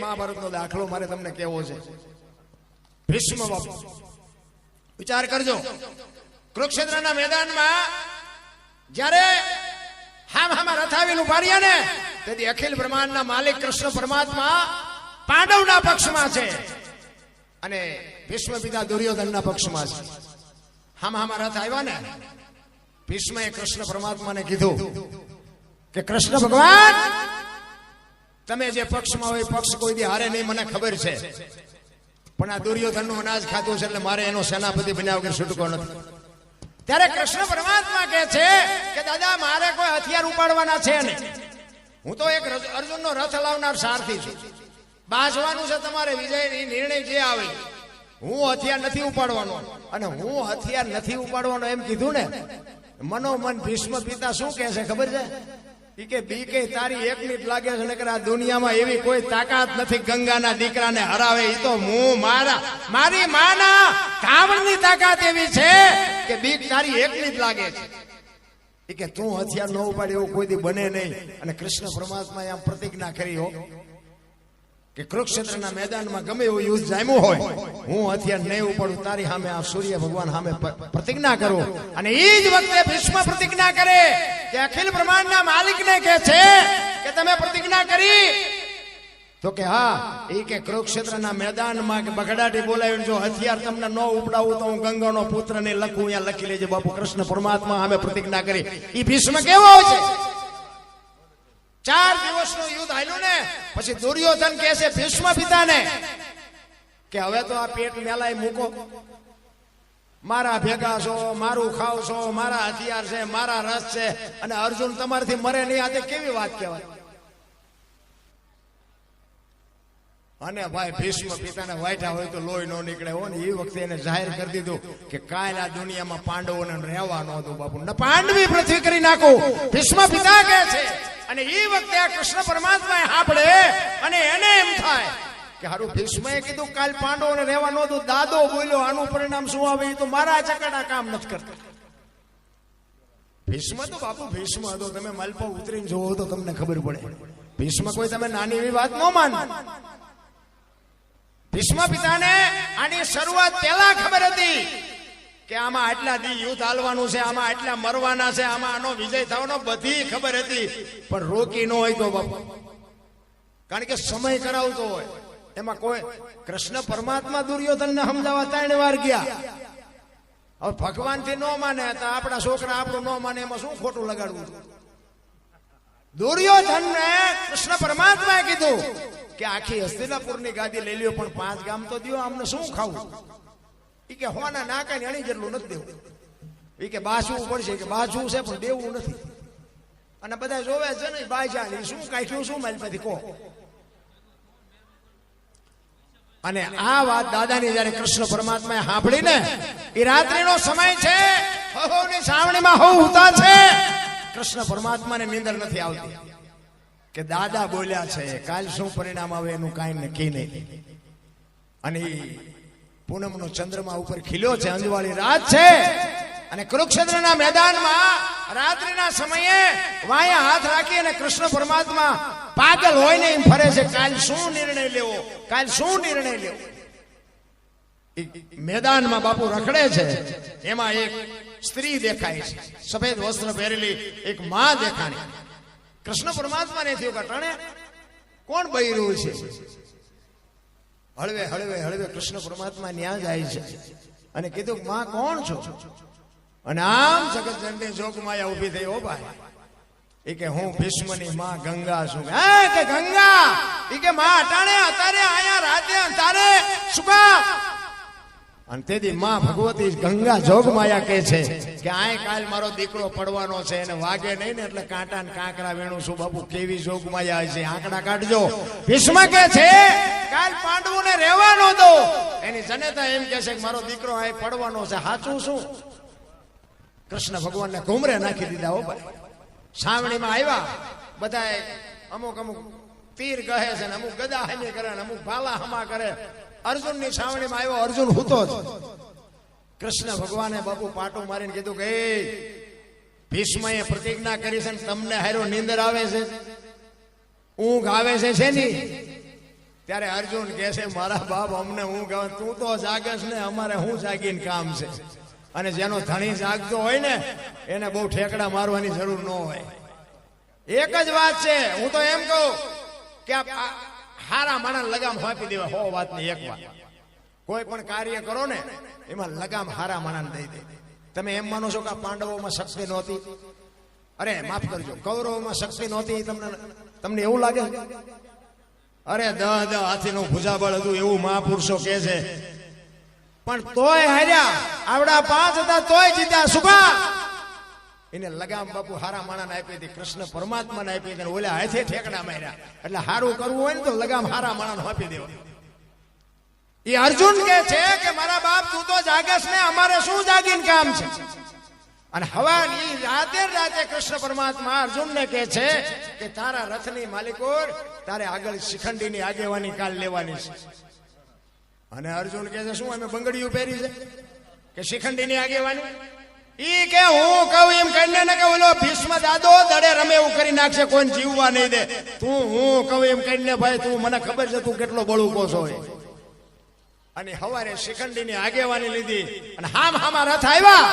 મહાભારતનો દાખલો મારે તમને કહેવો છે. ભીષ્મ બાપુ વિચાર કરજો, કુરુક્ષેત્રના મેદાનમાં જ્યારે હામાં રથાવીને ઉભા રહ્યા ને તેથી અખિલ બ્રહ્માંડના માલિક કૃષ્ણ પરમાત્મા પાંડવના પક્ષમાં છે અને ભીષ્મ પિતા દુર્યોધનના પક્ષમાં છે. હામાં રથ આવ્યા ને ભીષ્મએ કૃષ્ણ પરમાત્માને કીધું કે કૃષ્ણ ભગવાન, તમે જે પક્ષમાં હોય પક્ષ કોઈ દી હારે નહીં, મને ખબર છે, પણ આ દુર્યોધનનું અનાજ ખાતું છે એટલે મારે એનો સેનાપતિ બન્યા વગર છૂટકો નથી. ત્યારે કૃષ્ણ પરમાત્મા કહે છે કે દાદા, મારે કોઈ હથિયાર ઉપાડવાના છે નહીં, હું તો એક અર્જુનનો રથ લાવનાર સારથી છું. બાજવાનું છે તમારે વિજયની નિર્ણય જે આવે. હું હથિયાર નથી ઉપાડવાનો, અને હું હથિયાર નથી ઉપાડવાનો એમ કીધું ને, મનોમન ભીષ્મ પિતા શું કહે છે ખબર છે? કે બીકે તારી એકની જ લાગે છે, નકર આ દુનિયામાં એવી કોઈ તાકાત નથી ગંગાના દીકરાને હરાવે. એ તો હું મારી માના કાવણની તાકાત એવી છે કે બીક તારી એકની જ લાગે છે. કે તું હથિયાર ન ઉપાડે એવું કોઈ દી બને નહીં. અને કૃષ્ણ પરમાત્માએ આમ પ્રતિજ્ઞા કરી હો કે કુરુક્ષેત્રના મેદાનમાં ગમે એવું યુદ્ધ જામ્યું હોય, હું હથિયાર નહીં ઉપાડું. તારી સામે આ સૂર્ય ભગવાન સામે પ્રતિજ્ઞા કરું. અને એ જ વખતે ભીષ્મ પ્રતિજ્ઞા કરે કે અખિલ બ્રહ્માંડના માલિકને કહે છે કે તમે પ્રતિજ્ઞા કરી તો કે હા. એ કે કુરુક્ષેત્રના મેદાનમાં કે બગડાટી બોલાવીને જો હથિયાર તમને ન ઉપડાવું તો હું ગંગાનો પુત્ર ને લખું, અહીંયા લખી લેજે બાપુ. કૃષ્ણ પરમાત્મા સામે પ્રતિજ્ઞા કરી. એ ભીષ્મ કેવો છે? 4 દિવસનું યુદ્ધ હાલ્યું ને પછી દુર્યોધન કહે છે ભીષ્મ પિતાને કે હવે તો આ પેટ મેલાય મૂકો, મારા ભેગા છો, મારું ખાવ છો, મારા હથિયાર છે, મારા રસ છે, અને અર્જુન તમારાથી મરે નહીં. આ કેવી વાત કહેવાય? અને ભાઈ ભીષ્મ પિતાને વાઈઠા હોય તો લોહી ન નીકળે હોય ને એ વખતે એને જાહેર કરી દીધું કે કાલ આ દુનિયામાં પાંડવોને રહેવા નહોતું બાપુ, ન પાંડવી પૃથ્વી કરી નાખું. ભીષ્મ પિતા કહે છે. અને એ વખતે આ કૃષ્ણ પરમાત્માએ સાંભળે અને એને એમ થાય કે હારું ભીષ્મએ કીધું કાલ પાંડવોને રહેવા નહોતું, દાદો બોલ્યો, આનું પરિણામ શું આવે? એ તો મારા ચકડા કામ નથી કરતા. ભીષ્મ તો બાપુ ભીષ્મ હતો, તમે માલપા ઉતરીને જોવો તો તમને ખબર પડે. ભીષ્મ કોઈ તમે નાની એવી વાત ન માનો. ભીષ્મ પિતાને આની શરૂઆત પહેલા ખબર હતી કે આમાં આટલા દી યુદ્ધ હાલવાનું છે, આમાં આટલા મરવાના છે, આમાં આનો વિજય થવાનો બધી ખબર હતી, પણ રોકી ન હોય તો બાપુ. કારણ કે સમય કરાવતો હોય એમાં કોઈ. કૃષ્ણ પરમાત્મા દુર્યોધનને સમજાવવા 3 વાર ગયા. હવે ભગવાન થી ન માને તો આપણા છોકરા આપણું ન માને, એમાં શું ખોટું લગાડવું? દુર્યોધનને કૃષ્ણ પરમાત્માએ કીધું કે આખી હસ્તિનાપુરની ગાદી લઈ લ્યો, પણ 5 ગામ તો દો, અમને શું ખાવું? એ કે હોના નાકા અણી જેટલું નથી દેવું. એ કે બાસવું પડશે, કે બાસવું છે પણ દેવું નથી. અને બધા જોવે છે ને બાજા શું કાઢ્યું શું મારી પાસેથી કહો. અને આ વાત દાદાની જયારે કૃષ્ણ પરમાત્માએ સાંભળી ને, એ રાત્રિનો સમય છે, હવની સાવણીમાં હવ ઉતા છે, કૃષ્ણ પરમાત્માને નીંદર નથી આવતી કે દાદા બોલ્યા છે, કાલ શું પરિણામ આવે એનું કાંઈ નક્કી નહીં. અને પૂનમનો ચંદ્રમા ઉપર ખીલ્યો છે, અંજવાળી રાત છે, અને કુરુક્ષેત્રના મેદાનમાં રાત્રિના સમયે વાયા હાથ રાખી અને કૃષ્ણ પરમાત્મા પાગલ હોય ને એમ ફરે છે. કાલ શું નિર્ણય લેવો, કાલ શું નિર્ણય લેવો? મેદાનમાં બાપુ રખડે છે. એમાં એક સ્ત્રી દેખાય છે, સફેદ વસ્ત્ર પહેરેલી એક માં દેખાણી. કૃષ્ણ પરમાત્માને થયું કે અટાણે કોણ બૈરું છે? હળવે હળવે હળવે કૃષ્ણ પરમાત્મા ન્યા જાય છે અને કીધું માં કોણ છો? અને આમ જગત જનની જોગમાયા ઉભી થઈ. ઓ ભાઈ, એ કે હું ભીષ્મની માં ગંગા છું. કે ગંગા? એ કે માં અટાણે અત્યારે આયા રાતે અંધારે સુકા. અને તેથી માં ભગવતી ગંગા જોગમાયા કહે છે કે આય કાલ મારો દીકરો પડવાનો છે, એને વાગે નહીં ને એટલે કાંટા ને કાંકરા વેણું છું. બાપુ કેવી જોગમાયા છે, આંકડા કાઢજો. ભીષ્મ કહે છે કાલ પાંડવોને રહેવા ન દો. એની જનેતા એમ કહે છે કે મારો દીકરો આય પડવાનો છે. સાચું શું? કૃષ્ણ ભગવાનને ઘુમરે નાખી દીધા. હો ભાઈ, સાવણીમાં આવ્યા બધા, અમુક તીર કહે છે ને અમુક ગદા હમી કરે ને અમુક ભાલા હમા કરે. અર્જુનની છાવણીમાં આવ્યો, અર્જુન હૂતો જ. કૃષ્ણ ભગવાને બાપુ પાટું મારીને કીધું કે ભીષ્મએ પ્રતિજ્ઞા કરી છે, તમને હારો નીંદર આવે છે, ઊંઘ આવે છે શેની? ત્યારે અર્જુન કહે છે મારા બાપ અમને હું કહું તું તો જાગસ ને અમારે હું જાગીને કામ છે. અને જેનો ધણી જાગતો હોય ને એને બહુ ઠેકડા મારવાની જરૂર ન હોય. એક જ વાત છે, હું તો એમ કહું કે હારા માણસ લગામ આપી દેવા. હો વાતની એક વાત, કોઈ પણ કાર્ય કરો ને એમાં લગામ હારા માણસ દઈ દે. તમે એમ માનો છો કે પાંડવોમાં શક્તિ નહોતી? અરે માફ કરજો, કૌરવોમાં શક્તિ નહોતી? તમને એવું લાગે? અરે 10 હાથીનું ભુજાબળ હતું એવું મહાપુરુષો કે છે, પણ તોય હાર્યા. આવડા 5 હતા તોય જીત્યા. શું કા? એને લગામ બાપુ હારા માણાને આપી હતી, કૃષ્ણ પરમાત્માને આપી હતી. ઓલા હાથે ઠેકડા માર્યા. એટલે હારું કરવું હોય ને તો લગામ હારા માણાને આપી દેવા. એ અર્જુન કે છે કે મારા બાપ તું તો જાગેશ ને અમારે શું જાગીને કામ છે. અને હવાની રાતે કૃષ્ણ પરમાત્મા અર્જુનને કહે છે કે તારા રથની માલિકોર તારે આગળ શિખંડીની આગેવાની કાલ લેવાની છે. અને અર્જુન કહે છે શું અમે બંગડીયું પહેરી છે કે શિખંડીની આગેવાની? ઈ કે હું કહું એમ કરીને ને કે ઓલો ભીષ્મ દાદો દડે રમે એવું કરી નાખશે, કોઈ જીવવા નહીં દે. તું હું કહું એમ કરીને ભાઈ તું મને ખબર છે તું કેટલો બળુકો છો. અને હવારે શિખંડીની આગેવાની લીધી અને હામા રથ આવ્યા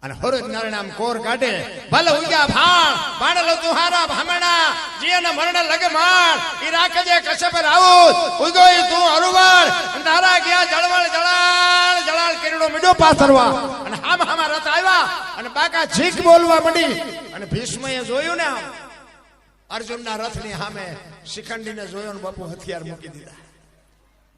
અને હરોજ નારાયણ કોર કાઢે ભલે ઉગ્યા ભાણ બાણલો તુહારા ભામણા જીને મરણ લગે માર ઈ રાખજે કશ્યપ રાઉત ઉગોઈ તું હરુવાર તારા ગયા જળવળ જળાળ કેરડો મીડો પાથરવા. અને હામા રથ આવ્યા અને બાકા છીક બોલવા મંડી. અને ભીષ્મએ જોયું ને અર્જુનના રથની સામે શિખંડીને જોયો ને બાપુ હથિયાર મૂકી દીધા.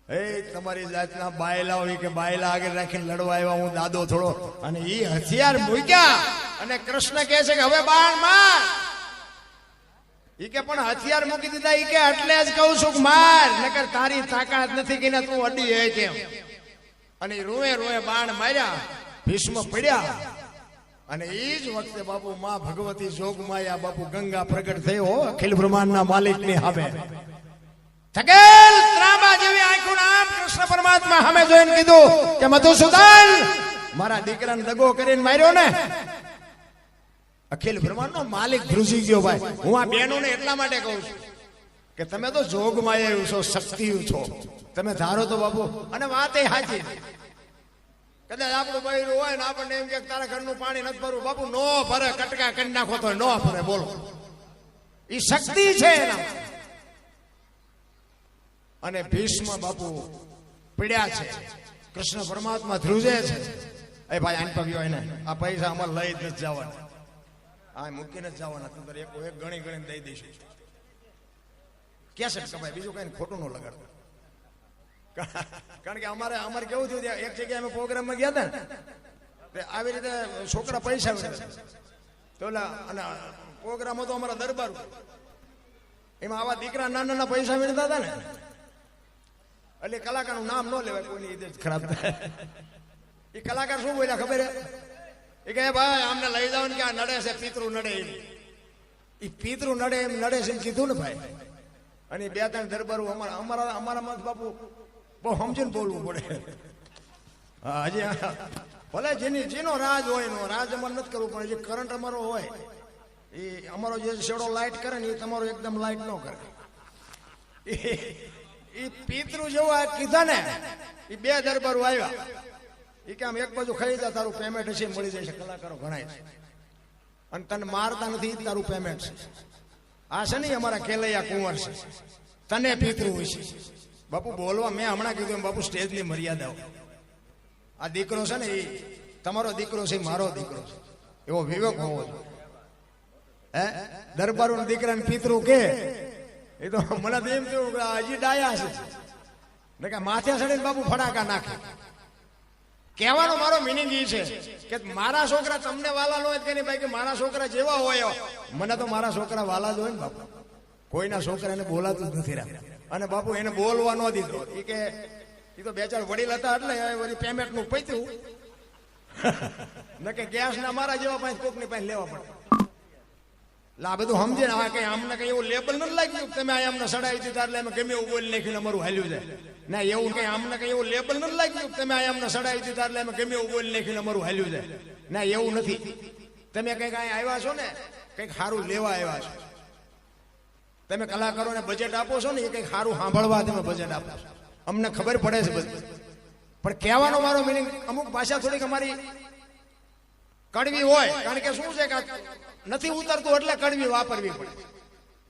એ તમારી જાતના બાયલા હોય કે બાયલા આગળ રાખીને લડવા આવ્યા હું દાદો થોડો. અને ઈ હથિયાર મૂક્યા અને કૃષ્ણ કહે છે કે હવે બાણ માર. ઈ કે પણ હથિયાર મૂકી દીધા. ઈ કે એટલે જ કહું છું માર, નકર તારી તાકાત નથી કે તું અડી હે કેમ. અને રોએ બાણ માર્યા, ભીષ્મ પડ્યા. અને ઈ જ વખતે બાપુ માં ભગવતી જોગમાયા બાપુ ગંગા પ્રગટ થયો અખિલ બ્રહ્માંડના માલિકની સામે. થકેલ ત્રાંબા જેવી આંખો નામ કૃષ્ણ પરમાત્મા સામે જોઈને કીધું કે મધુસૂદન મારા દીકરાને દગો કરીને માર્યો ને. અખિલ બ્રહ્માંડનો માલિક ધ્રુજી ગયો ભાઈ. હું આ બહેનોને એટલા માટે કહું છું કે તમે તો જોગમાયા છો, શક્તિ છો. તમે ધારો તો બાપુ, અને વાત એ સાચી. કદાચ આપણું બૈરું હોય ને આપણને એમ કે તારા ઘરનું પાણી નથી ભરવું, બાપુ નો ભરે, કટકા કરી નાખો તો નો ભરે. બોલો, એ શક્તિ છે એના. અને ભીષ્મ બાપુ પીડ્યા છે, કૃષ્ણ પરમાત્મા ધ્રુજે છે. એ ભાઈ આને પગ્યો એને આ પૈસા અમારે લઈ જ નથી જવાના, આ મૂકીને જ જવાના. તું એક ગણી દઈ દઈશું. ક્યાં છે ભાઈ, બીજું કઈ ખોટું ન લગાડતું. કારણ કે અમારે કેવું થયું, એક જગ્યાએ અમે પ્રોગ્રામમાં ગયા હતા ને આવી રીતે છોકરા પૈસા તો અને પ્રોગ્રામ હતો અમારા દરબાર, એમાં આવા દીકરા નાના પૈસા મેળવતા હતા ને. એટલે કલાકારનું નામ ન લેવાય, કોઈની ઇજ્જત ખરાબ થાય. એ કલાકાર શું બોલ્યા ખબર હે? એ કહે ભાઈ આમને લઈ જાવ ને કે આ નડે છે, પિતૃ નડે. એ પિતૃ નડે એમ નડે છે એમ કીધું ને ભાઈ. અને 2-3 દરબારો અમારામાં બાપુ બહુ સમજીને બોલવું પડે. હા, હજી ભલે જેનો રાજ હોય નો રાજ અમારે નથી કરવું, પણ જે કરંટ અમારો હોય એ અમારો જે શેડો લાઇટ કરે ને એ તમારો એકદમ લાઇટ ન કરે. એ પિતૃ જેવું કીધા ને, એ 2 દરબારો આવ્યા. એ કે આમ એક બાજુ ખાઈ જા, તારું પેમેન્ટ હશે મળી જશે. કલાકારો ઘણાય છે અને તને મારતા નથી, તારું પેમેન્ટ છે. આ છે ને અમારા કેલૈયા કુંવર છે, તને પિતૃ હોય છે. બાપુ બોલવા મેં હમણાં કીધું બાપુ સ્ટેજની મર્યાદાઓ. આ દીકરો છે ને એ તમારો દીકરો છે, મારો દીકરો છે, એવો વિવેક હોવો જોઈએ. હે દરબારો દીકરાને પિતૃ કે એ તો મને તો એમ થયું કે હજી ડાયા છે ને કે માથે ચડીને બાપુ ફડાકા નાખે. કહેવાનો મારો મિનિંગ એ છે કે મારા છોકરા તમને વાલા ન હોય કે નહીં ભાઈ, કે મારા છોકરા જેવા હોય. મને તો મારા છોકરા વાલા જ હોય ને બાપુ, કોઈના છોકરાને બોલાતું જ નથી રાખતા. અને બાપુ એને બોલવા ન દીધો. એ કે એ તો 2-4 વડીલ હતા એટલે વળી પેમેન્ટ નું પૈતું ન કે ગેસ ના મારા જેવા પાસે કોકની પાસે લેવા પડે. એટલે આ બધું સમજે ને. કઈ અમને કઈ એવું લેબલ નથી લાગ્યું તમે અમને સડાવી દીધા એટલે અમે ગમે એવું બોલી નાખ્યું અમારું હાલ્યું જાય. ના, એવું કઈ અમને કઈ એવું લેબલ નથી લાગ્યું તમે અમને સડાવી દીધા એટલે અમે ગમે એવું બોલી નાખ્યું અમારું હાલ્યું જાય. ના, એવું નથી. તમે કઈક અહીંયા આવ્યા છો ને, કઈક સારું લેવા આવ્યા છો. તમે કલાકારોને બજેટ આપો છો ને એ કંઈક સારું સાંભળવા તમે બજેટ આપો છો, અમને ખબર પડે છે બધું, પણ કહેવાનો મારો મિનિંગ અમુક ભાષા થોડીક અમારી કડવી હોય, કારણ કે શું છે કે નથી ઉતરતું એટલે કડવી વાપરવી પડે.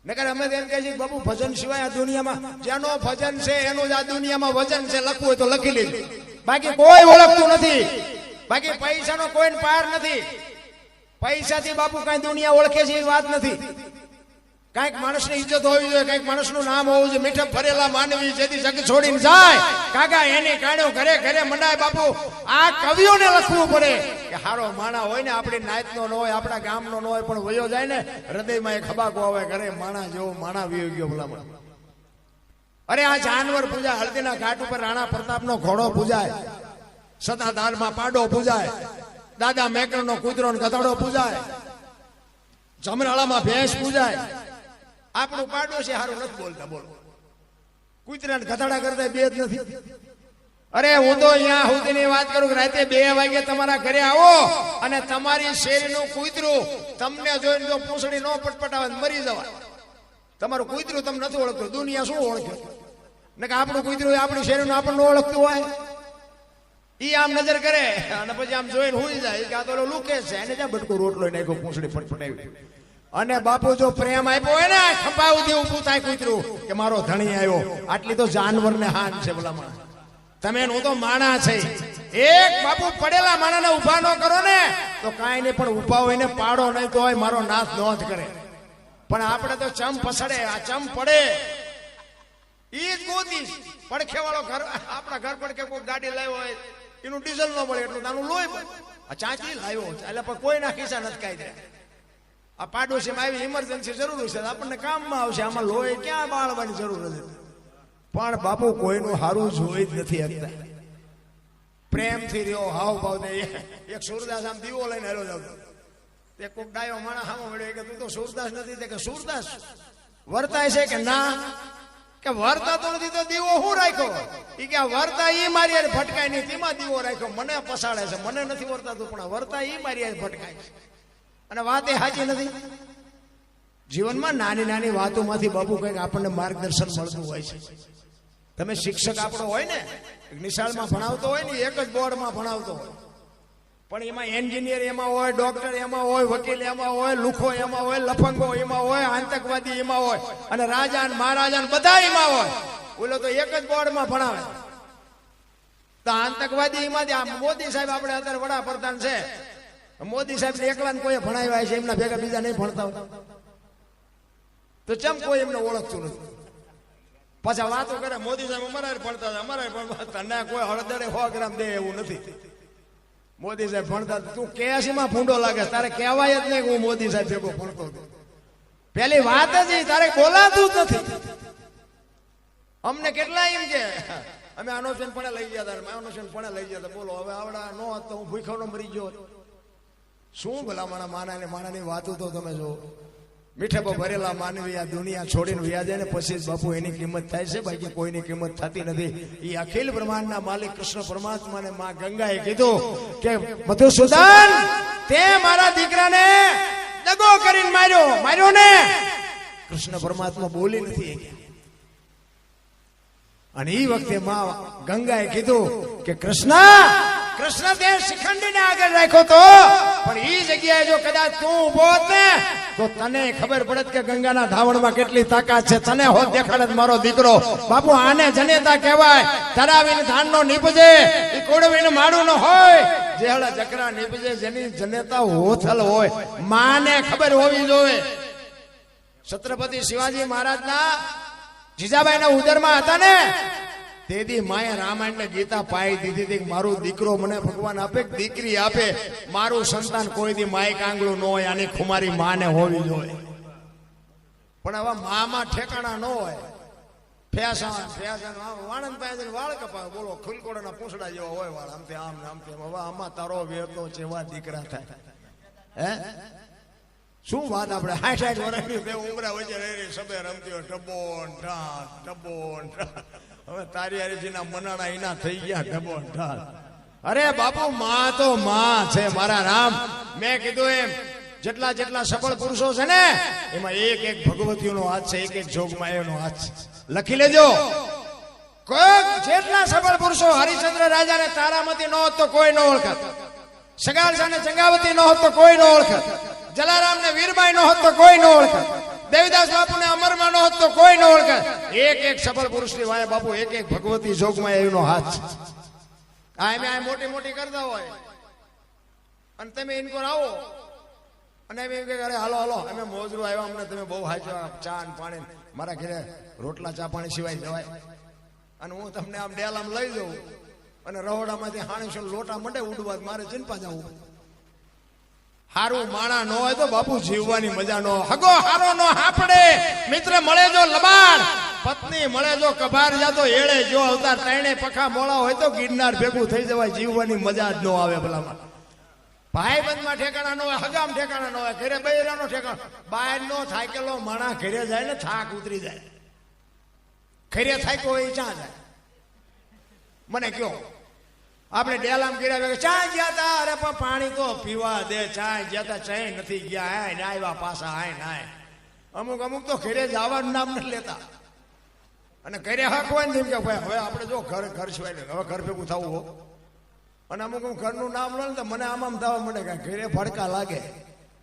નકર અમે એમ કહે છે બાબુ ભજન સિવાય આ દુનિયામાં જેનો ભજન છે એનું જ આ દુનિયામાં વજન છે, લખવું હોય તો લખી લેજો, બાકી કોઈ ઓળખતું નથી. બાકી પૈસાનો કોઈ પાર નથી. પૈસાથી બાપુ કઈ દુનિયા ઓળખે છે એ વાત નથી. કઈક માણસની ઇજ્જત હોવી જોઈએ, કઈક માણસનું નામ હોવું જોઈએ. મીઠે ભરેલા માનવી જેથી જગ છોડીને જાય કાકા એની કાણ્યો ઘરે ઘરે મંડાય. બાપુ આ કવિઓને લખવું પડે કે હારો માણા હોય ને આપણી નાયતનો ન હોય, આપણા ગામનો ન હોય, પણ વયો જાય ને હૃદયમાં એક ખબાકો આવે ઘરે માણા જેવો માણા વયો ગયો ભલામણ. અરે આ જાનવર પૂજા, હળદીના ઘાટ ઉપર રાણા પ્રતાપનો ઘોડો પૂજાય, સતાધારમાં પાડો પૂજાય, દાદા મેકરનો કૂતરો ને ગધાડો પૂજાય, જમરાળામાં ભેંસ પૂજાય. આપણું પાડોશી હારું નથી બોલતા, બોલો કૂતરા ને ગધાડા કરતા બે જ નથી. અરે હું તો અહીંયા સુધીની વાત કરું કે રાતે 2 વાગે તમારા ઘરે આવો અને તમારી શેરીનું કૂતરું તમને જોઈને જો પૂંછડી ન પટપટાવે મરી જવા. તમારું કૂતરું તમને નથી ઓળખતું, દુનિયા શું ઓળખે? ને કે આપણું કૂતરું આપણી શેરીનું આપણને ઓળખતું હોય, ઈ આમ નજર કરે અને પછી આમ જોઈને હુઈ જાય કે આ તો લુકે છે, એને જ્યાં બટકું રોટલો નાખ્યો પૂંછડી પટપટાવી. અને બાપુ જો પ્રેમ આપ્યો હોય ને ખંભા સુધી ઊભું થાય કૂતરું કે મારો ધણી આવ્યો. આટલી તો જાનવરને હાન છે ભલામણ. તમે હું તો માણા છે. એક બાપુ પડેલા માણાને ઉભા ન કરો ને તો કાંઈ નહીં, પણ ઉભા હોય ને પાડો નહીં તો હોય મારો નાશ ન જ કરે. પણ આપણે તો ચમ પસડે, આ ચમ પડે ઈ જ ગોતી. પડખે વાળો ઘર, આપણા ઘર પડખે કોઈ ગાડી લાવ્યો હોય એનું ડીઝલ ન મળે એટલું તાનું લોહી ચાંચી લાવ્યો એટલે પણ કોઈના ખિસ્સા નથી કાઢી દે. આ પાડોશીમાં આવી ઇમરજન્સી જરૂર છે, આપણને કામમાં આવશે, આમાં લોહી ક્યાં બાળવાની જરૂર નથી. પણ બાપુ કોઈનું હારું જોઈ જ નથી શકતા. પ્રેમથી રહ્યો, હાવ ભાવ દે. એક સુરદાસ આમ દીવો લઈને હેલો જાવ, તે કોઈક ડાયો માણસ સામો મળ્યો કે તું તો સુરદાસ નથી, તે કે સુરદાસ વર્તાય છે કે ના, કે વર્તાતો નથી તો દીવો હું રાખ્યો? ઈ કે વર્તા ઈ મારી યાર ભટકાય નહીં, તેમાં દીવો રાખ્યો. મને પસાડે છે, મને નથી વર્તાતું, પણ વર્તા ઈ મારી યાર ભટકાય છે. અને વાત એ સાચી નથી. જીવનમાં નાની નાની વાતોમાંથી બાપુ કંઈક આપણને માર્ગદર્શન મળતું હોય છે. તમે શિક્ષક આપણો હોય ને, નિશાળમાં ભણાવતો હોય ને, એક જ બોર્ડમાં ભણાવતો હોય, પણ એમાં એન્જિનિયર એમાં હોય, ડોક્ટર એમાં હોય, વકીલ એમાં હોય, લુખો એમાં હોય, લફંગો એમાં હોય, આતંકવાદી એમાં હોય, અને રાજા ને મહારાજા ને બધા એમાં હોય. બોલો તો એક જ બોર્ડમાં ભણાવે. તો આતંકવાદી એમાંથી આ મોદી સાહેબ આપણે અત્યારે વડાપ્રધાન છે, મોદી સાહેબ ને એકલા કોઈ ભણાવ્યા છે, એમના ભેગા બીજા નહીં ભણતા હોય તો ચમ કોઈ એમને ઓળખતું નથી. પાછા વાતો કરે મોદી સાહેબ અમારા ભણતા હતા, અમારા ભણતા ના, કોઈ હળદરે 100 ગ્રામ દે એવું નથી. મોદી સાહેબ ભણતા, તું 81 માં ભૂંડો લાગે, તારે કહેવાય જ નહીં હું મોદી સાહેબ ભેગો ભણતો હતો. પેલી વાત જ તારે બોલાતું જ નથી. અમને કેટલા એમ કે અમે આનોશન પણ લઈ ગયા હતા, આનોશન પણ લઈ ગયા હતા. બોલો હવે આવડા નો હોત તો હું ભૂખ્યો નો મરી ગયો. શું ભલા માણા માણાની વાતો તો તમે જો. મીઠે પર ભરેલા માનવી આ દુનિયા છોડીને વ્યા જાય ને પછી જ બાપુ એની કિંમત થાય છે, બાકી કોઈની કિંમત થતી નથી. એ અખિલ બ્રહ્માંડના માલિક કૃષ્ણ પરમાત્માને માં ગંગાએ કીધું કે મધુસૂદન તે મારા દીકરાને દગો કરીને માર્યો ને. કૃષ્ણ પરમાત્મા બોલી નથી. અને એ વખતે માં ગંગાએ કીધું કે કૃષ્ણ તે શિખંડીને આગળ રાખ્યો તો, પણ એ જગ્યાએ જો કદાચ તું ઉભો હોત ને તો તને ખબર પડત કે ગંગાના ધાવણમાં કેટલી તાકાત છે. તને હોત દેખાડત મારો દીકરો. બાપુ આને જનેતા કહેવાય. તરાવીને ધાનનો નીપજે એ કોડવીને માડું ન હોય, જેહળા જકરા નીપજે જેની જનેતા હોથલ હોય. માને ખબર હોવી જોઈએ. છત્રપતિ શિવાજી મહારાજના જીજાબાઈના ઉદરમાં હતા ને, તેથી માએ રામાયણ ને ગીતા પાઈ દીધી હતી. મારું દીકરો મને ભગવાન આપે, દીકરી આપે, મારું સંતાન કોઈ દી માય કાંગળું ન હોય, આની ખુમારી માને હોવી જોઈએ. પણ હવે મામાં ઠેકાણા ન હોય. વાણંદ પાસે વાળ કપાવે, બોલો ખુલકોડાના પૂંછડા જેવા હોય વાળ, આમથી આમ આમથી. હવે આમાં તારો વેરતો જેવા દીકરા થાય. હે શું વાત? આપણે 60 વર્ષની બે ઉમરા વચ્ચે રહી સબે રમતી હોય, ટબો ટબો. હવે તારી હરીજીના મનાણા એના થઈ ગયા ઢબો ઢાલ. અરે બાપુ માં તો માં છે મારા રામ. મેં કીધું એમ જેટલા જેટલા સફળ પુરુષો છે ને એમાં એક એક ભગવતીઓનો હાથ છે, એક એક જોગમાયાનો હાથ છે. લખી લેજો. કોઈ જેટલા સફળ પુરુષો, હરિશ્ચંદ્ર રાજાને તારામતી ન હોત તો કોઈ ન ઓળખત, સગાલસાને ચંગાવતી ન હોત તો કોઈ ન ઓળખત, જલારામને વીરબાઈ ન હોત તો કોઈ ન ઓળખત, દેવીદાસ બાપુને અમરમાં ન હોત તો કોઈ ન ઓળખત. એક એક સફળ પુરુષની વાય બાપુ એક એક ભગવતી જોગમાયાનો હાથ છે. આ મોટી મોટી કરતા હોય અને તમે ઇનકોર આવો અને એમ કે અરે હાલો હાલો અમે મોજરું આવ્યા, અમને તમે બહુ હાચો ચા ને પાણી, મારા ઘરે રોટલા ચા પાણી સિવાય જવાય, અને હું તમને આમ ડેલામ લઈ જાઉં અને રહોડામાંથી હાણીસો લોટા મંડે ઉડવા, મારે ચિંપા જવું. હારું માણા ન હોય તો બાપુ જીવવાની મજા ન હોય. હગો હારો નો હાપડે, મિત્ર મળે જો લબાડ, પત્ની મળે જો કભાર, જાતો એળે જો અવતાર, ત્રણે પખા મોળા હોય તો ગિરનાર ભેગું થઈ જવાય. જીવવાની મજા જ ન આવે ભલામાં. ભાઈબંધમાં ઠેકાણા ન હોય, હગામ ઠેકાણા ન હોય, ઘરે બૈરાનો ઠેકાણો, બહાર નો થાકેલો માણા ઘરે જાય ને થાક ઉતરી જાય. ઘરે થાક્યો હોય ચા જાય. મને કયો આપણે ડેલામ કર્યા ચા ગયા તા, અરે પણ પાણી તો પીવા દે, ચા ગયા તા ચા નથી ગયા, હાય ને આવ્યા પાછા, હાય નાય. અમુક અમુક તો ઘરે જવાનું નામ નથી લેતા, અને ઘરે હક હોય ને એમ કે ભાઈ હવે આપણે જો ઘર ઘર સિવાય હવે ઘર ભેગું થવું હો. અને અમુક અમુક ઘરનું નામ લો ને તો મને આમ થવા મળે કે ઘરે ભડકા લાગે,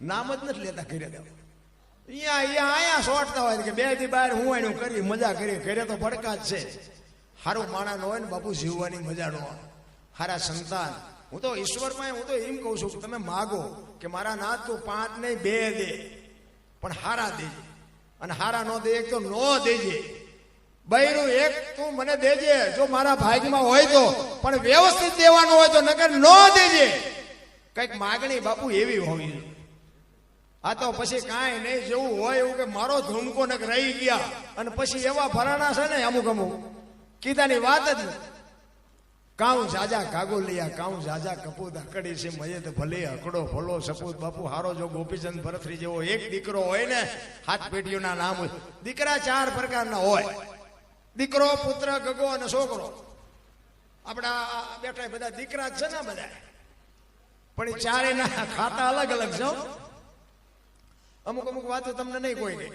નામ જ નથી લેતા ઘરે. અહીંયા સોટતા હોય કે બે થી બહાર હું એનું કરી મજા કરી, ઘરે તો ભડકા જ છે. સારું માણા ન હોય ને બાપુ જીવવાની મજા ન હોય. હારા સંતાન, હું તો ઈશ્વરમાં હું તો એમ કહું છું કે તમે માગો કે મારા નાથ તું 5 નહીં 2 દે, પણ હારા દેજે. અને હારા ન દે એક તો ન દેજે, બૈરું એક તું મને દેજે જો મારા ભાગમાં હોય તો, પણ વ્યવસ્થિત દેવાનું હોય તો, નકર ન દેજે. કઈક માગણી બાપુ એવી હોવી જોઈએ. આ તો પછી કાંઈ નહીં, જેવું હોય એવું કે મારો ધૂમકો નક રહી ગયા, અને પછી એવા ભરાણા છે ને અમુક અમુક કીધાની વાત જ નથી. કાઉ જાજા કાગોલિયા, કાઉ જાજા કપૂત, અકડી છે મયત ભલે અકડો ભલો સપૂત. બાપુ હારો જો ગોપીચંદ ભરતરી જેવો એક દીકરો હોય ને, 7 પેઢીઓના નામ હોય. દીકરા 4 પ્રકારના હોય, દીકરો, પુત્ર, ગગો અને છોકરો. આપડા બેઠા બધા દીકરા જ છે ને બધા, પણ એ ચારેયના ખાતા અલગ અલગ છે. અમુક અમુક વાતો તમને નહીં કોઈ નહીં,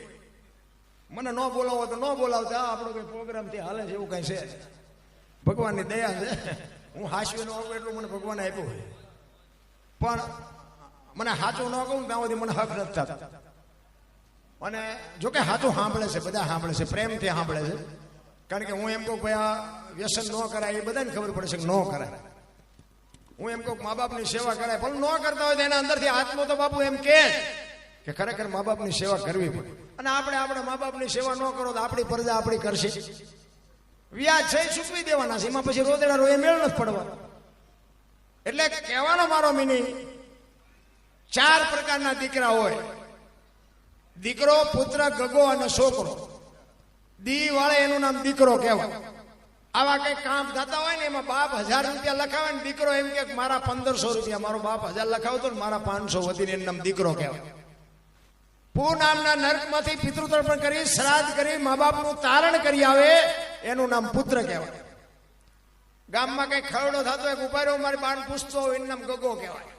મને ન બોલાવો તો ન બોલાવતા, આપણો કઈ પ્રોગ્રામ થી હાલે છે એવું કઈ છે. ભગવાનની દયા છે, હું હાસ્યું ન આવું એટલું મને ભગવાન આપ્યું હોય, પણ મને સાચું ન કહું ત્યાં સુધી મને હક નથી થતા. અને જોકે સાચું સાંભળે છે, બધા સાંભળે છે, પ્રેમથી સાંભળે છે. કારણ કે હું એમ કહું ભાઈ આ વ્યસન ન કરાય, એ બધાને ખબર પડે છે કે ન કરાય. હું એમ કહું મા બાપની સેવા કરાય, પણ ન કરતા હોય તો એના અંદરથી આત્મો તો બાપુ એમ કે ખરેખર મા બાપની સેવા કરવી પડે. અને આપણે આપણા મા બાપની સેવા ન કરો તો આપણી પ્રજા આપણી કરશે. વ્યાજ છે ચૂકવી દેવાના છે, એમાં પછી રોદેડા રોએ મેળ નથી પડવા. એટલે કહેવાનો મારો મિનિંગ, 4 પ્રકારના દીકરા હોય, દીકરો, પુત્ર, ગગો અને છોકરો. દી વાળે એનું નામ દીકરો કહેવાય. આવા કઈ કામ થતા હોય ને એમાં બાપ 1000 રૂપિયા લખાવે ને દીકરો એમ કે મારા 1500 રૂપિયા, મારો બાપ 1000 લખાવતો ને મારા 500 વધીને એનું નામ દીકરો કહેવાય. પૂ નામના નર્કમાંથી પિતૃતર્પણ કરી, શ્રાદ્ધ કરી, મા બાપનું તારણ કરી આવે, એનું નામ પુત્ર કહેવાય. ગામમાં કઈ ખરડો થતો હોય, ઉપાડ્યો મારી બાણ પૂછતો હોય, એનું નામ ગગો કહેવાય.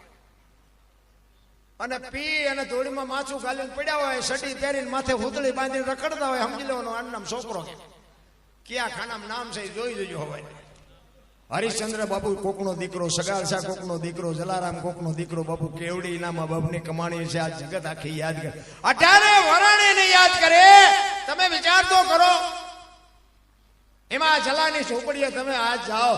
અને પી અને ધૂળમાં માથું ગાલીને પડ્યા હોય, સટી પહેરીને માથે હુતળી બાંધીને રખડતા હોય, સમજી લેવાનું આનું નામ છોકરો કહેવાય. ક્યાં ખાનામાં નામ છે જોઈ જોજો હવે. હરિશ્ચંદ્ર બાપુ કોકનો દીકરો, સગાલસા કોકનો દીકરો, જલારામ કોકનો દીકરો. બાપુ કેવડી ના મા બાપની કમાણી છે, આ જગત આખી યાદ કરે. 18 વરાણે યાદ કરે. તમે વિચાર તો કરો, એમાં જલાની ઝોપડીએ તમે આજ જાઓ,